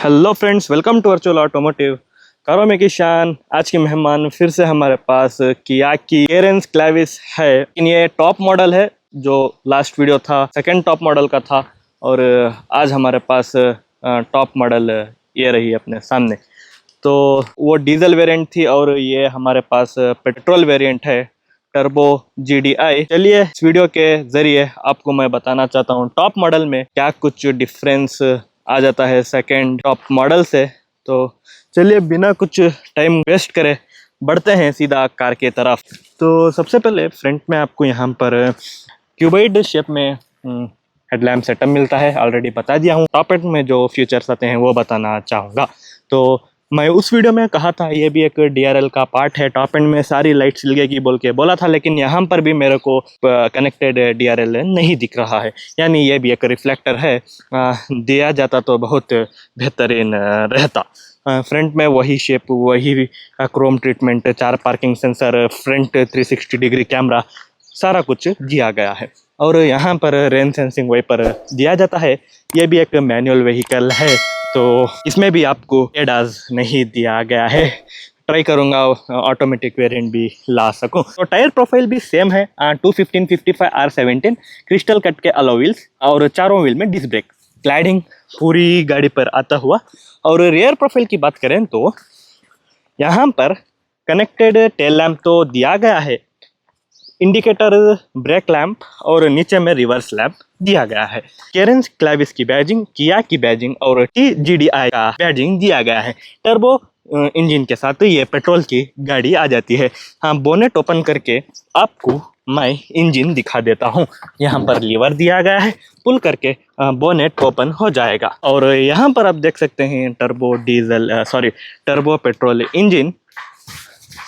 Hello friends, welcome to virtual automotive. कारों में की शान। आज की मेहमान फिर से हमारे पास किया की केरेंस क्लेविस है। ये टॉप मॉडल है, जो लास्ट वीडियो था सेकंड टॉप मॉडल का था, और आज हमारे पास टॉप मॉडल ये रही अपने सामने। तो वो डीजल वेरिएंट थी और ये हमारे पास पेट्रोल वेरिएंट है, टर्बो GDI। चलिए इस वीडियो के जरिए आपको मैं बताना चाहता हूँ टॉप मॉडल में क्या कुछ डिफरेंस आ जाता है सेकंड टॉप मॉडल से। तो चलिए बिना कुछ टाइम वेस्ट करे बढ़ते हैं सीधा कार के तरफ। तो सबसे पहले फ्रंट में आपको यहाँ पर क्यूबॉइड शेप में हेडलैम्प सेटअप मिलता है, ऑलरेडी बता दिया हूँ। टॉप एंड में जो फीचर्स आते हैं वो बताना चाहूँगा। तो मैं उस वीडियो में कहा था ये भी एक DRL का पार्ट है, टॉप एंड में सारी लाइट्स लगेगी बोल के बोला था, लेकिन यहाँ पर भी मेरे को कनेक्टेड DRL नहीं दिख रहा है, यानी ये भी एक रिफ्लेक्टर है। दिया जाता तो बहुत बेहतरीन रहता। फ्रंट में वही शेप, वही Chrome treatment, 4 parking sensor, front 360 degree camera, सारा कुछ दिया गया है। और यहाँ पर रेन सेंसिंग वाइपर दिया जाता है। ये भी एक मैनुअल व्हीकल है, तो इसमें भी आपको ADAS नहीं दिया गया है। ट्राई करूँगा ऑटोमेटिक वेरिएंट भी ला सकूं। तो टायर प्रोफाइल भी सेम है, 215 55 R17 क्रिस्टल कट के अलॉय व्हील्स और चारों व्हील में डिस्क ब्रेक, क्लैडिंग पूरी गाड़ी पर आता हुआ। और रियर प्रोफाइल की बात करें तो यहाँ पर कनेक्टेड टेल लैम्प तो दिया गया है, इंडिकेटर, ब्रेक लैंप और नीचे में रिवर्स लैंप दिया गया है। केरेंस क्लेविस की बैजिंग, किया की बैजिंग और GDI का बैजिंग दिया गया है। टर्बो इंजन के साथ ये पेट्रोल की गाड़ी आ जाती है। हाँ, बोनेट ओपन करके आपको मैं इंजन दिखा देता हूँ। यहाँ पर लीवर दिया गया है, पुल करके बोनेट ओपन हो जाएगा। और यहाँ पर आप देख सकते हैं turbo petrol engine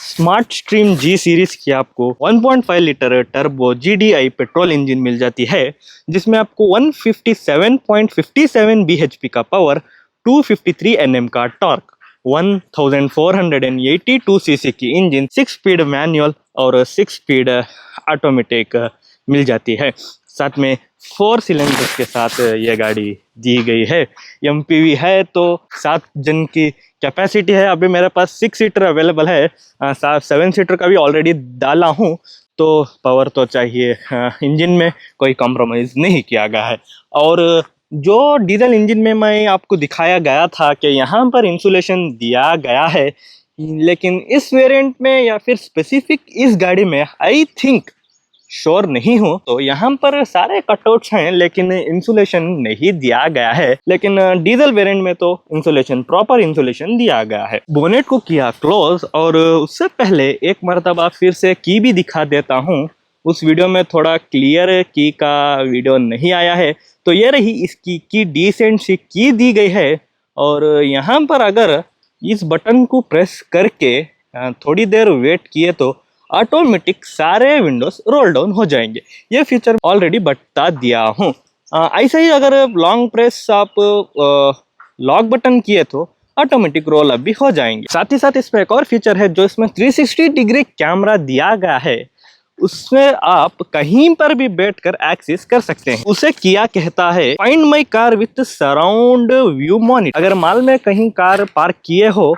smart stream G series की आपको 1.5 litre turbo GDI petrol engine मिल जाती है, जिसमें आपको 157.57 bhp का पावर, 253 Nm का टॉर्क, 1482 cc की इंजन, 6 स्पीड मैनुअल और 6 स्पीड ऑटोमेटिक मिल जाती है। साथ में 4 सिलेंडर्स के साथ ये गाड़ी दी गई है। MPV है तो 7 जन की कैपेसिटी है। अभी मेरे पास 6 सीटर अवेलेबल है, 7 सीटर का भी ऑलरेडी डाला हूँ। तो पावर तो चाहिए, इंजन में कोई कॉम्प्रोमाइज़ नहीं किया गया है। और जो डीजल इंजन में मैं आपको दिखाया गया था कि यहाँ पर इंसुलेशन दिया गया है, लेकिन इस वेरिएंट में या फिर स्पेसिफिक इस गाड़ी में आई थिंक श्योर नहीं हूँ, तो यहाँ पर सारे कटआउट्स हैं लेकिन इंसुलेशन नहीं दिया गया है। लेकिन डीजल वेरिएंट में तो इंसुलेशन, प्रॉपर इंसुलेशन दिया गया है। बोनेट को किया क्लोज, और उससे पहले एक मर्तबा फिर से की भी दिखा देता हूँ। उस वीडियो में थोड़ा क्लियर की का वीडियो नहीं आया है, तो ये रही इसकी की डिसेंट सी की दी गई है। और यहाँ पर अगर इस बटन को प्रेस करके थोड़ी देर वेट किए तो ऑटोमेटिक सारे विंडोज रोल डाउन हो जाएंगे। ये फीचर ऑलरेडी बता दिया हूँ। ऐसे ही अगर लॉन्ग प्रेस आप लॉक बटन किए तो ऑटोमेटिक रोल अप भी हो जाएंगे। साथ ही साथ इसमें एक और फीचर है, जो इसमें 360 डिग्री कैमरा दिया गया है, उसमें आप कहीं पर भी बैठकर एक्सेस कर सकते हैं। उसे किया कहता है find my car with surround view monitor. अगर माल में कहीं कार पार्क किए हो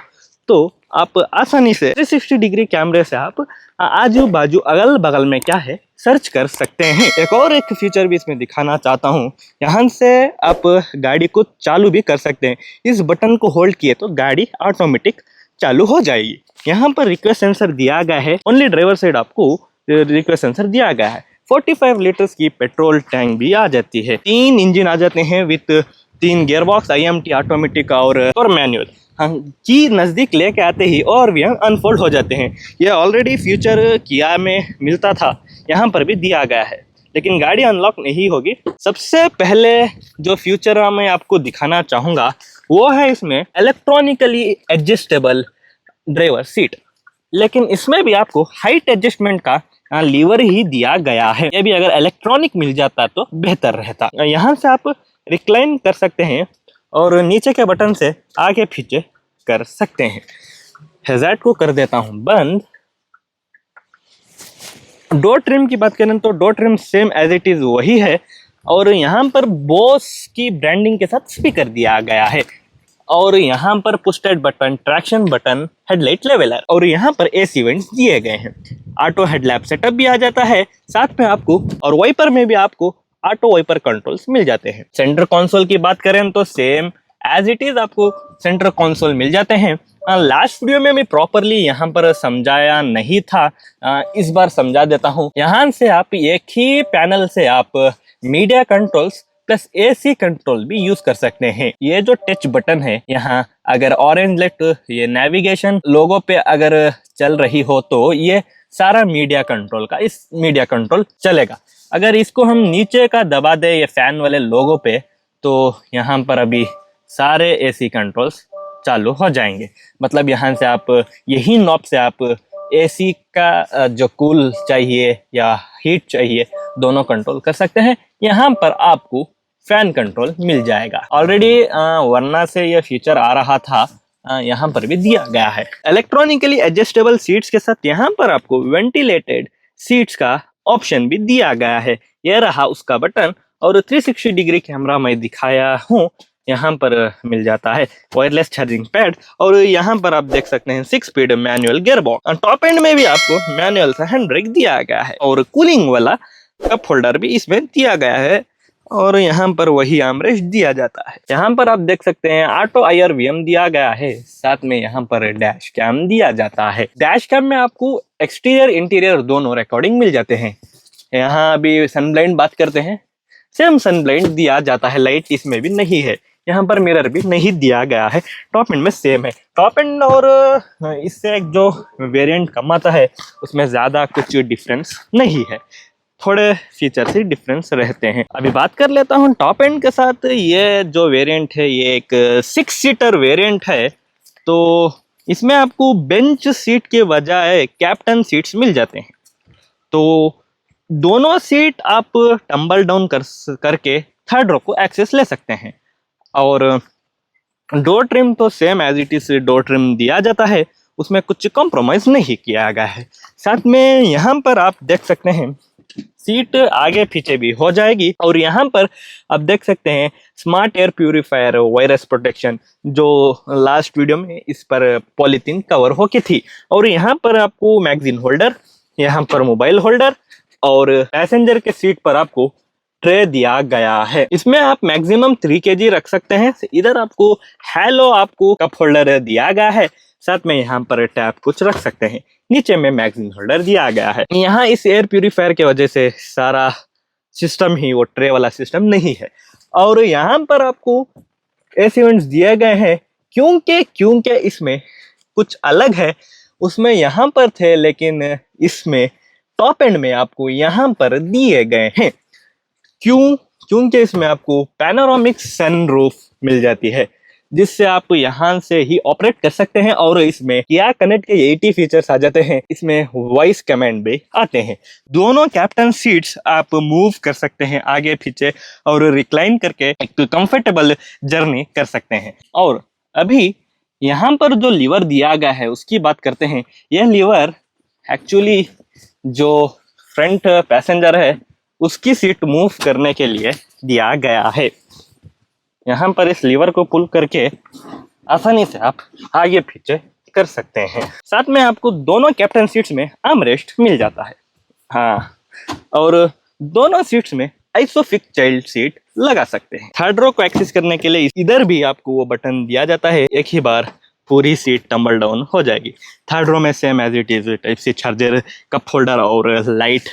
तो आप आसानी से 360 डिग्री कैमरे से आप आजू बाजू अगल बगल में क्या है सर्च कर सकते हैं। एक फीचर भी इसमें दिखाना चाहता हूँ, यहाँ से आप गाड़ी को चालू भी कर सकते हैं। इस बटन को होल्ड किए तो गाड़ी ऑटोमेटिक चालू हो जाएगी। यहाँ पर रिक्वेस्ट सेंसर दिया गया है, ओनली ड्राइवर साइड आपको रिक्वेस्ट सेंसर दिया गया है। 45 लीटर्स की पेट्रोल टैंक भी आ जाती है। 3 इंजन आ जाते हैं विथ 3 गियरबॉक्स, IMT ऑटोमेटिक और मैनुअल। की नज़दीक लेके आते ही और भी अनफोल्ड हो जाते हैं। यह ऑलरेडी फ्यूचर किया में मिलता था, यहाँ पर भी दिया गया है, लेकिन गाड़ी अनलॉक नहीं होगी। सबसे पहले जो फ्यूचर मैं आपको दिखाना चाहूँगा वो है इसमें इलेक्ट्रॉनिकली एडजस्टेबल ड्राइवर सीट, लेकिन इसमें भी आपको हाइट एडजस्टमेंट का लीवर ही दिया गया है। ये भी अगर इलेक्ट्रॉनिक मिल जाता तो बेहतर रहता। यहाँ से आप रिक्लाइन कर सकते हैं और नीचे के बटन से आगे पीछे कर सकते हैं। हैजार्ड को कर देता हूं बंद। डोर ट्रिम की बात करें तो door trim same as it is वही है, और यहाँ पर बॉस की ब्रांडिंग के साथ स्पीकर दिया गया है। और यहाँ पर push start button, traction button, headlight leveller और यहाँ पर एसी वेंट्स दिए गए हैं। ऑटो हेडलैम्प सेटअप भी आ जाता है साथ में आपको, और वाइपर में भी आपको ऑटो वाइपर कंट्रोल्स मिल जाते हैं। सेंटर कंसोल की बात करें तो सेम एज इट इज आपको सेंटर कंसोल मिल जाते हैं। लास्ट वीडियो में मैं प्रॉपरली यहाँ पर समझाया नहीं था, इस बार समझा देता हूँ। यहाँ से आप एक ही पैनल से आप media controls plus AC control भी यूज कर सकते हैं। ये जो टच बटन है यहाँ, अगर ऑरेंज लाइट ये नेविगेशन लोगो पे अगर चल रही हो तो ये सारा मीडिया कंट्रोल का इस मीडिया कंट्रोल चलेगा। अगर इसको हम नीचे का दबा दे ये फैन वाले लोगो पे तो यहाँ पर अभी सारे एसी कंट्रोल्स चालू हो जाएंगे। मतलब यहाँ से आप यही नॉब से आप एसी का जो कूल चाहिए या हीट चाहिए दोनों कंट्रोल कर सकते हैं। यहाँ पर आपको फैन कंट्रोल मिल जाएगा। ऑलरेडी वरना से यह फीचर आ रहा था, यहाँ पर भी दिया गया है। इलेक्ट्रॉनिकली एडजस्टेबल सीट्स के साथ यहाँ पर आपको वेंटिलेटेड सीट्स का ऑप्शन भी दिया गया है। यह रहा उसका बटन, और 360 डिग्री कैमरा मैं दिखाया हूँ यहाँ पर मिल जाता है। वायरलेस चार्जिंग पैड, और यहाँ पर आप देख सकते हैं 6 speed manual gear box. Top and में भी आपको मैनुअल सा हैंड ब्रेक दिया गया है, और कूलिंग वाला कप होल्डर भी इसमें दिया गया है, और यहाँ पर वही आर्मरेस्ट दिया जाता है। यहाँ पर आप देख सकते हैं ऑटो IRVM दिया गया है, साथ में यहाँ पर डैश कैम दिया जाता है। डैश कैम में आपको एक्सटीरियर इंटीरियर दोनों रिकॉर्डिंग मिल जाते हैं। यहाँ अभी सनब्लाइंड बात करते हैं, सेम सनब्लाइंड दिया जाता है, लाइट इसमें भी नहीं है। यहाँ पर मिरर भी नहीं दिया गया है, टॉप एंड में सेम है। टॉप एंड और इससे एक जो वेरिएंट कम आता है उसमें ज्यादा कुछ डिफरेंस नहीं है, थोड़े फीचर से डिफरेंस रहते हैं। अभी बात कर लेता हूँ टॉप एंड के साथ। ये जो वेरिएंट है ये एक 6 सीटर वेरिएंट है, तो इसमें आपको बेंच सीट के बजाय कैप्टन सीट्स मिल जाते हैं। तो दोनों सीट आप टम्बल डाउन करके थर्ड रो को एक्सेस ले सकते हैं। और डोर ट्रिम तो same as it is door trim दिया जाता है, उसमें कुछ कॉम्प्रोमाइज नहीं किया गया है। साथ में यहाँ पर आप देख सकते हैं सीट आगे पीछे भी हो जाएगी, और यहाँ पर आप देख सकते हैं smart air purifier virus protection, जो लास्ट वीडियो में इस पर पॉलीथीन कवर होके थी। और यहाँ पर आपको मैगजीन होल्डर, यहाँ पर मोबाइल होल्डर, और पैसेंजर के सीट पर आपको ट्रे दिया गया है। इसमें आप मैक्सिमम 3 kg रख सकते हैं। इधर आपको हेलो आपको कप होल्डर दिया गया है, साथ में यहाँ पर टैप कुछ रख सकते हैं। नीचे में मैगजीन होल्डर दिया गया है। यहाँ इस एयर प्यूरिफायर के वजह से सारा सिस्टम ही वो ट्रे वाला सिस्टम नहीं है। और यहाँ पर आपको एसी वेंट्स दिए गए हैं, क्योंकि इसमें कुछ अलग है। उसमें यहाँ पर थे, लेकिन इसमें टॉप एंड में आपको यहाँ पर दिए गए हैं। क्योंकि इसमें आपको पैनोरामिक सनरूफ मिल जाती है, जिससे आप यहाँ से ही ऑपरेट कर सकते हैं। और इसमें किया कनेक्ट के 80 फीचर्स आ जाते हैं। इसमें वॉइस कमांड भी आते हैं। दोनों कैप्टन सीट्स आप मूव कर सकते हैं आगे पीछे, और रिक्लाइन करके एक कंफर्टेबल जर्नी कर सकते हैं। और अभी यहाँ पर जो लीवर दिया गया है उसकी बात करते हैं। यह लीवर एक्चुअली जो फ्रंट पैसेंजर है उसकी सीट मूव करने के लिए दिया गया है। यहाँ पर इस लीवर को पुल करके आसानी से आप आगे पीछे कर सकते हैं। साथ में आपको दोनों कैप्टन सीट्स में आर्मरेस्ट मिल जाता है। हाँ, और दोनों सीट्स में आइसोफिक चाइल्ड सीट लगा सकते हैं। थर्ड रो को एक्सेस करने के लिए इधर भी आपको वो बटन दिया जाता है, एक ही बार पूरी सीट टम्बल डाउन हो जाएगी। थर्ड रो में same as it is type C charger, cup holder और लाइट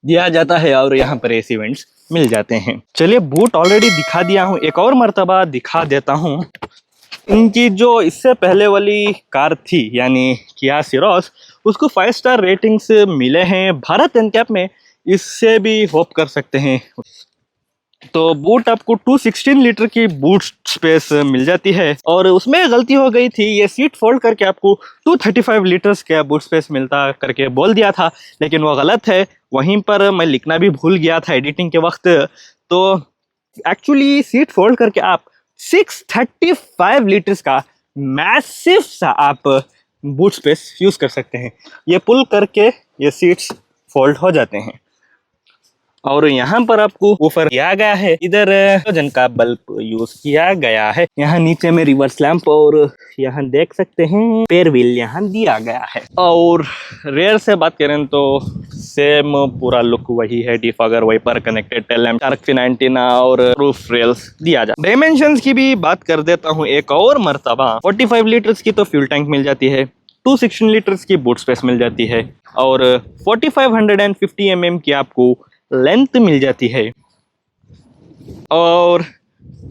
दिया जाता है, और यहाँ पर एसी वेंट्स मिल जाते हैं। चलिए, बूट ऑलरेडी दिखा दिया हूँ, एक और मर्तबा दिखा देता हूँ। इनकी जो इससे पहले वाली कार थी यानी किया सिरोस, उसको 5 स्टार रेटिंग्स मिले हैं। भारत एनकैप में इससे भी होप कर सकते हैं। तो बूट आपको 216 लीटर की बूट स्पेस मिल जाती है, और उसमें गलती हो गई थी, ये सीट फोल्ड करके आपको 235 लीटर्स का बूट स्पेस मिलता करके बोल दिया था, लेकिन वो गलत है। वहीं पर मैं लिखना भी भूल गया था एडिटिंग के वक्त। तो एक्चुअली सीट फोल्ड करके आप 635 लीटर्स का मैसिव सा आप बूट स्पेस यूज कर सकते हैं। ये पुल करके ये सीट्स फोल्ड हो जाते हैं। और यहाँ पर आपको वूफर किया गया है, इधर हाइड्रोजन का बल्ब यूज किया गया है। यहाँ नीचे में रिवर्स लैंप और यहाँ देख सकते हैं पेयर व्हील यहाँ दिया गया है। और रेयर से बात करें तो सेम पूरा लुक वही है, defogger, wiper, connected tail lamp, shark fin antenna और रूफ रेल्स दिया जाता है। डायमेंशंस की भी बात कर देता हूँ एक और मर्तबा। 45 लीटर्स की तो फ्यूल टैंक मिल जाती है, 216 लीटर्स की बूट स्पेस मिल जाती है और 4550 mm की आपको लेंथ मिल जाती है। और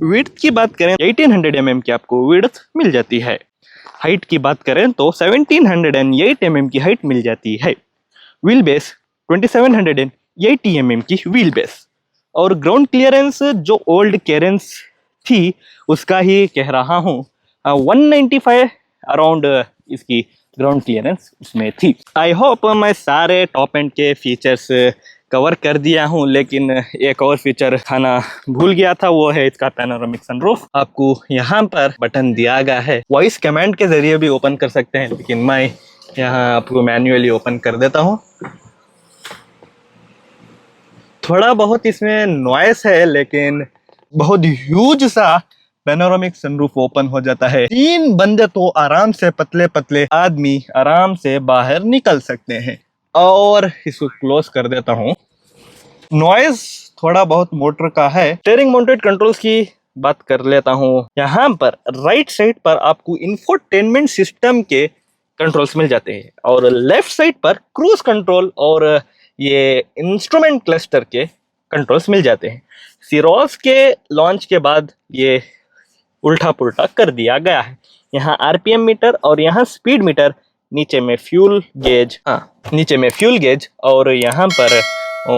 विड्थ की बात करें 1800 mm की आपको विड्थ मिल जाती है। हाइट की बात करें तो 1708 mm की हाइट मिल जाती है। व्हील बेस 2780 mm की व्हील बेस। और ग्राउंड क्लियरेंस जो ओल्ड कैरेंस थी उसका ही कह रहा हूँ, 195 अराउंड इसकी ग्राउंड क्लियरेंस उसमें थी। आई होप मैं सारे टॉप एंड के फीचर्स कवर कर दिया हूँ, लेकिन एक और फीचर खाना भूल गया था, वो है इसका पैनोरामिक सनरूफ। आपको यहाँ पर बटन दिया गया है, वॉइस कमांड के जरिए भी ओपन कर सकते हैं, लेकिन मैं यहाँ आपको मैन्युअली ओपन कर देता हूँ। थोड़ा बहुत इसमें नॉइस है, लेकिन बहुत ह्यूज सा पैनोरामिक सनरूफ ओपन हो जाता है। 3 बंदे तो आराम से, पतले पतले आदमी आराम से बाहर निकल सकते हैं। और इसको क्लोज कर देता हूँ। नॉइज थोड़ा बहुत मोटर का है। स्टीयरिंग माउंटेड कंट्रोल्स की बात कर लेता हूँ। यहाँ पर राइट साइड पर आपको इंफोटेनमेंट सिस्टम के कंट्रोल्स मिल जाते हैं और लेफ्ट साइड पर क्रूज कंट्रोल और ये इंस्ट्रूमेंट क्लस्टर के कंट्रोल्स मिल जाते हैं। सीरोस के लॉन्च के बाद ये उल्टा पुल्टा कर दिया गया है। यहाँ आरपीएम मीटर और यहाँ स्पीड मीटर, नीचे में फ्यूल गेज, नीचे में फ्यूल गेज और यहाँ पर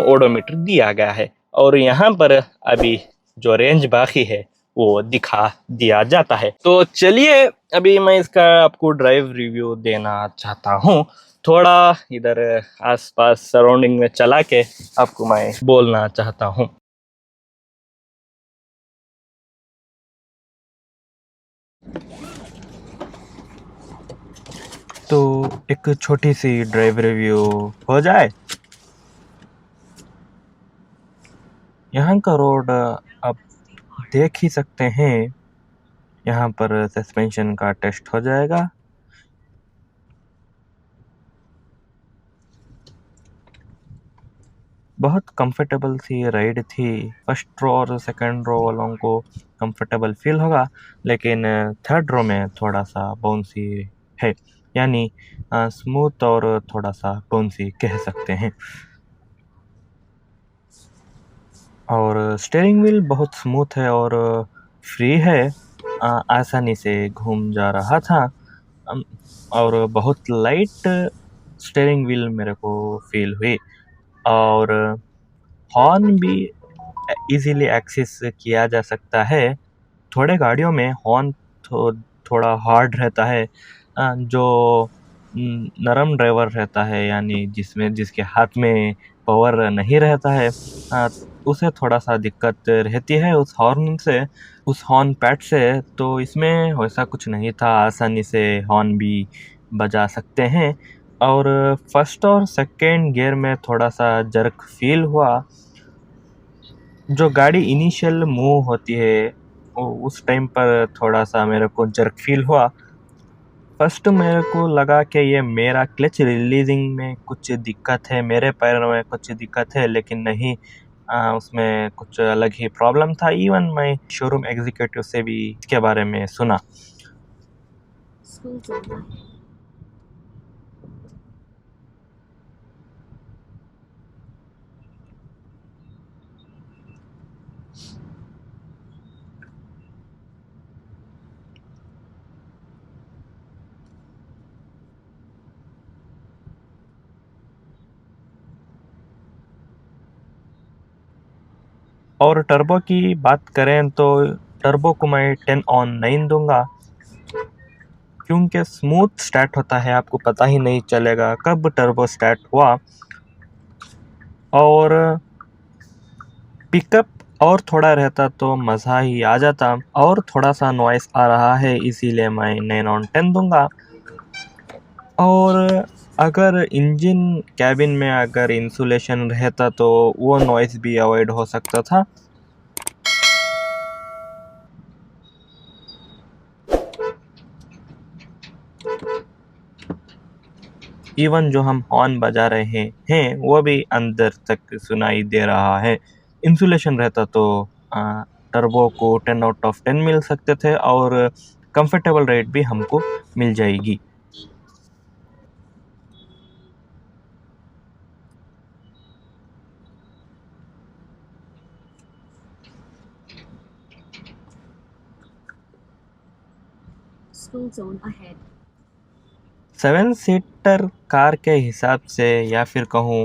ओडोमीटर दिया गया है। और यहाँ पर अभी जो रेंज बाकी है वो दिखा दिया जाता है। तो चलिए अभी मैं इसका आपको ड्राइव रिव्यू देना चाहता हूँ। थोड़ा इधर आसपास सराउंडिंग में चला के आपको मैं बोलना चाहता हूँ। तो एक छोटी सी ड्राइव रिव्यू हो जाए। यहाँ का रोड आप देख ही सकते हैं। यहाँ पर सस्पेंशन का टेस्ट हो जाएगा। बहुत कंफर्टेबल सी राइड थी। फर्स्ट रो और सेकंड रो वालों को कंफर्टेबल फील होगा, लेकिन थर्ड रो में थोड़ा सा बाउंसी है, यानी स्मूथ और थोड़ा सा बाउंसी कह सकते हैं। और स्टीयरिंग व्हील बहुत स्मूथ है और फ्री है, आसानी से घूम जा रहा था। और बहुत लाइट स्टीयरिंग व्हील मेरे को फील हुई। और हॉर्न भी इजीली एक्सेस किया जा सकता है। थोड़े गाड़ियों में हॉर्न थोड़ा हार्ड रहता है, जो नरम ड्राइवर रहता है, यानी जिसके हाथ में पावर नहीं रहता है, उसे थोड़ा सा दिक्कत रहती है उस हॉर्न पैड से। तो इसमें वैसा कुछ नहीं था, आसानी से हॉर्न भी बजा सकते हैं। और फर्स्ट और सेकेंड गियर में थोड़ा सा जर्क फील हुआ। जो गाड़ी इनिशियल मूव होती है उस टाइम पर थोड़ा सा मेरे को जर्क फील हुआ। फर्स्ट मेरे को लगा कि ये मेरा क्लच रिलीजिंग में कुछ दिक्कत है, मेरे पैर में कुछ दिक्कत है, लेकिन नहीं, उसमें कुछ अलग ही प्रॉब्लम था। इवन मैं शोरूम एग्जीक्यूटिव से भी इसके बारे में सुना। और टर्बो की बात करें तो टर्बो को मैं 10 ऑन 9 दूंगा, क्योंकि स्मूथ स्टार्ट होता है, आपको पता ही नहीं चलेगा कब टर्बो स्टार्ट हुआ। और पिकअप और थोड़ा रहता तो मज़ा ही आ जाता। और थोड़ा सा नॉइस आ रहा है, इसीलिए मैं 9 ऑन 10 दूंगा। और अगर इंजन कैबिन में अगर इंसुलेशन रहता तो वो नॉइस भी अवॉइड हो सकता था। इवन जो हम हॉर्न बजा रहे हैं वो भी अंदर तक सुनाई दे रहा है। इंसुलेशन रहता तो टर्बो को 10 आउट ऑफ 10 मिल सकते थे और कंफर्टेबल राइड भी हमको मिल जाएगी। School zone ahead. 7 seater car के हिसाब से या फिर कहूँ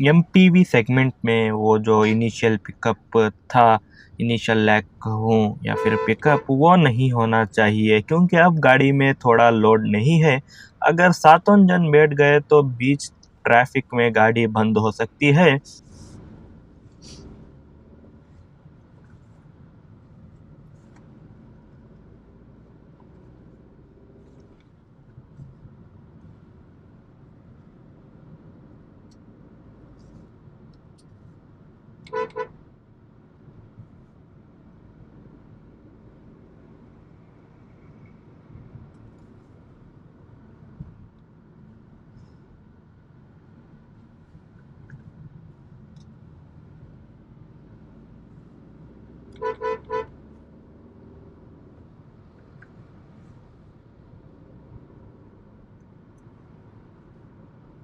एमपीवी सेगमेंट में वो जो इनिशियल पिकअप था, इनिशियल लैग कहूँ या फिर पिकअप, वो नहीं होना चाहिए क्योंकि अब गाड़ी में थोड़ा लोड नहीं है। अगर सातों जन बैठ गए तो बीच ट्रैफिक में गाड़ी बंद हो सकती है।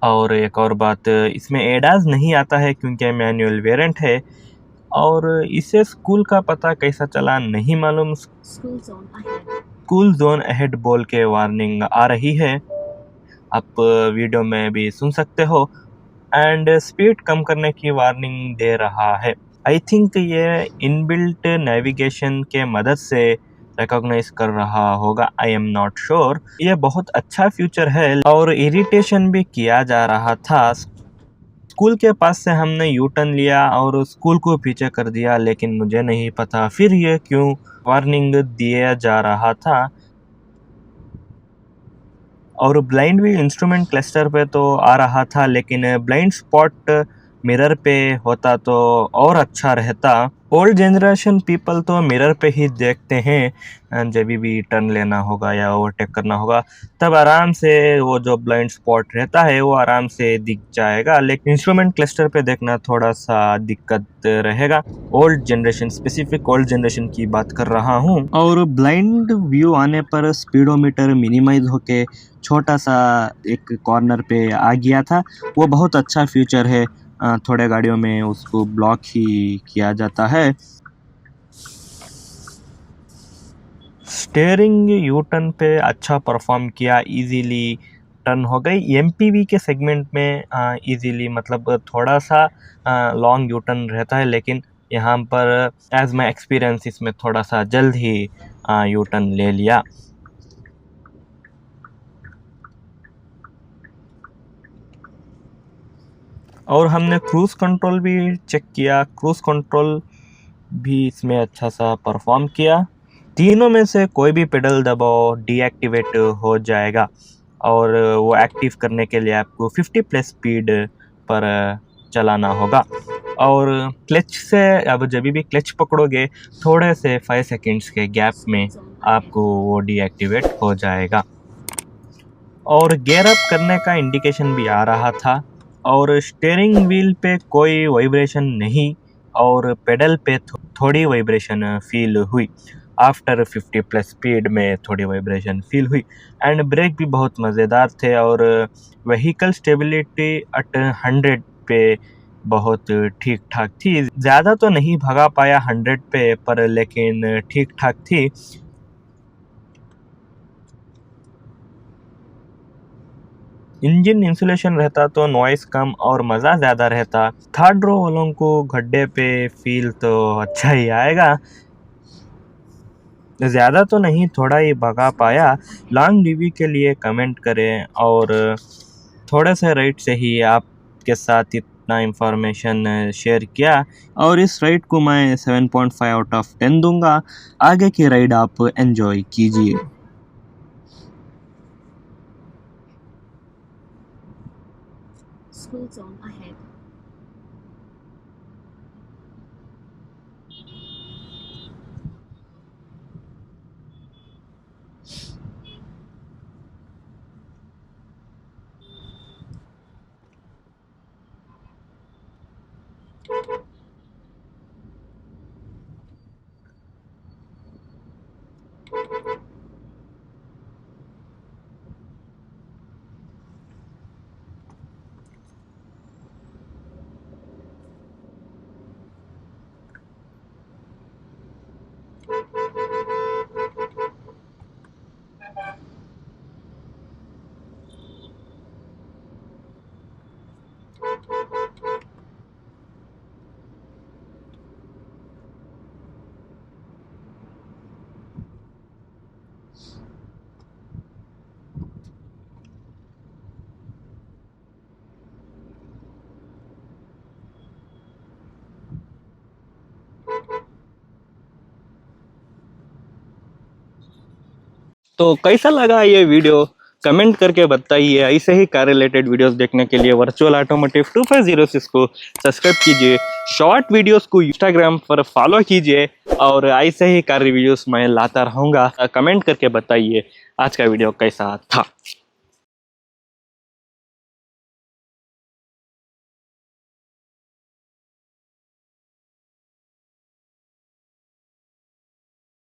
और एक और बात, इसमें एडाज नहीं आता है क्योंकि मैनुअल वेरिएंट है। और इसे स्कूल का पता कैसा चला नहीं मालूम। School zone ahead. School zone ahead बोल के वार्निंग आ रही है, आप वीडियो में भी सुन सकते हो। एंड स्पीड कम करने की वार्निंग दे रहा है। आई थिंक ये इनबिल्ट नेविगेशन के मदद से रिकॉग्नाइज कर रहा होगा, आई एम नॉट श्योर। ये बहुत अच्छा फीचर है और इरिटेशन भी किया जा रहा था। स्कूल के पास से हमने यू टर्न लिया और स्कूल को पीछे कर दिया, लेकिन मुझे नहीं पता फिर ये क्यों वार्निंग दिया जा रहा था। और ब्लाइंड भी इंस्ट्रूमेंट क्लस्टर पे तो आ रहा था, लेकिन ब्लाइंड स्पॉट मिरर पे होता तो और अच्छा रहता। ओल्ड जनरेशन पीपल तो मिरर पे ही देखते हैं, जब भी टर्न लेना होगा या ओवरटेक करना होगा तब आराम से वो जो ब्लाइंड स्पॉट रहता है वो आराम से दिख जाएगा, लेकिन इंस्ट्रूमेंट क्लस्टर पे देखना थोड़ा सा दिक्कत रहेगा। Old generation, specific old generation की बात कर रहा हूँ। और ब्लाइंड व्यू आने पर स्पीडोमीटर मिनिमाइज होके छोटा सा एक कॉर्नर पे आ गया था। वो बहुत अच्छा फीचर है, थोड़े गाड़ियों में उसको ब्लॉक ही किया जाता है। स्टेयरिंग यू टर्न पे अच्छा परफॉर्म किया, इजीली टर्न हो गई। एमपीवी के सेगमेंट में इजीली मतलब थोड़ा सा लॉन्ग यू टर्न रहता है, लेकिन यहाँ पर एज माई एक्सपीरियंस इसमें थोड़ा सा जल्द ही यू टर्न ले लिया। और हमने क्रूज कंट्रोल भी चेक किया, क्रूज कंट्रोल भी इसमें अच्छा सा परफॉर्म किया। तीनों में से कोई भी पेडल दबाओ डीएक्टिवेट हो जाएगा, और वो एक्टिव करने के लिए आपको 50 प्लस स्पीड पर चलाना होगा। और क्लच से अब जब भी क्लच पकड़ोगे थोड़े से 5 सेकंड्स के गैप में आपको वो डीएक्टिवेट हो जाएगा। और गियर अप करने का इंडिकेशन भी आ रहा था। और स्टीयरिंग व्हील पे कोई वाइब्रेशन नहीं, और पेडल पे थोड़ी वाइब्रेशन फील हुई। आफ्टर 50 प्लस स्पीड में थोड़ी वाइब्रेशन फील हुई। एंड ब्रेक भी बहुत मज़ेदार थे। और व्हीकल स्टेबिलिटी एट 100 पे बहुत ठीक ठाक थी। ज़्यादा तो नहीं भगा पाया 100 पे, पर लेकिन ठीक ठाक थी। इंजन इंसुलेशन रहता तो नॉइस कम और मज़ा ज़्यादा रहता। थर्ड रो वालों को गड्ढे पे फील तो अच्छा ही आएगा। ज़्यादा तो नहीं, थोड़ा ही भगा पाया। लॉन्ग रिव्यू के लिए कमेंट करें। और थोड़े से राइड से ही आपके साथ इतना इंफॉर्मेशन शेयर किया, और इस राइड को मैं 7.5 आउट ऑफ 10 दूंगा। आगे की राइड आप एंजॉय कीजिए। School zone ahead. तो कैसा लगा ये वीडियो कमेंट करके बताइए। ऐसे ही कार रिलेटेड वीडियोस देखने के लिए वर्चुअल ऑटोमोटिव 2506 को सब्सक्राइब कीजिए। शॉर्ट वीडियोस को इंस्टाग्राम पर फॉलो कीजिए और ऐसे ही कार रिव्यूज मैं लाता रहूँगा। कमेंट करके बताइए आज का वीडियो कैसा था।